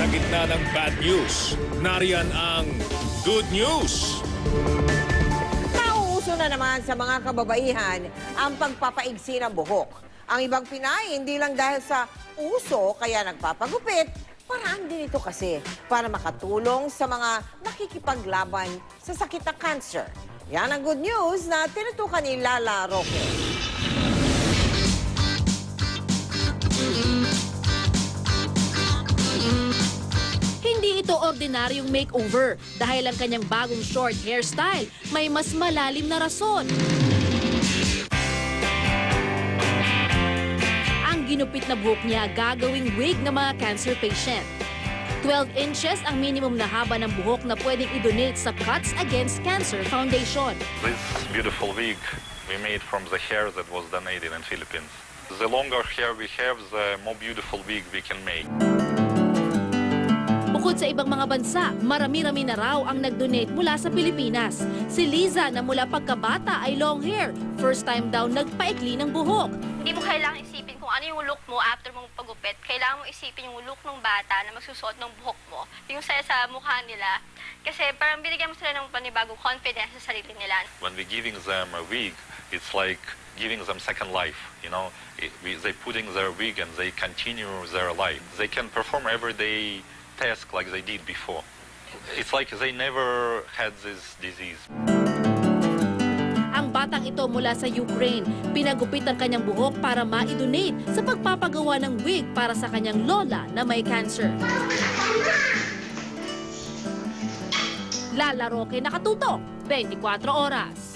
Sa gitna ng bad news, nariyan ang good news. Nauuso na naman sa mga kababaihan ang pagpapaigsi ng buhok. Ang ibang Pinay, hindi lang dahil sa uso kaya nagpapagupit, paraan din ito kasi para makatulong sa mga nakikipaglaban sa sakit na cancer. Yan ang good news na tinutukan ni Lala Roque. Hindi ito ordinaryong makeover dahil ang kanyang bagong short hairstyle may mas malalim na rason. Ang ginupit na buhok niya gagawing wig ng mga cancer patient. 12 inches ang minimum na haba ng buhok na pwedeng i-donate sa Cuts Against Cancer Foundation. This beautiful wig we made from the hair that was donated in Philippines. The longer hair we have, the more beautiful wig we can make. Bukod sa ibang mga bansa, marami-rami na raw ang nag-donate mula sa Pilipinas. Si Liza na mula pagkabata ay long hair. First time daw nagpaikli ng buhok. Hindi mo kailangang isipin kung ano yung look mo after mong pagupit. Kailangan mo isipin yung look ng bata na magsusuot ng buhok mo. Yung saya sa mukha nila. Kasi parang binigyan mo sila ng panibagong confidence sa sarili nila. When we're giving them a wig, it's like giving them second life. You know, they putting their wig and they continue their life. They can perform everyday task like they did before. It's like they never had this disease. Ang batang ito mula sa Ukraine, pinagupit ang kanyang buhok para ma-donate sa pagpapagawa ng wig para sa kanyang lola na may cancer. Lala Roque, nakatutok, 24 oras.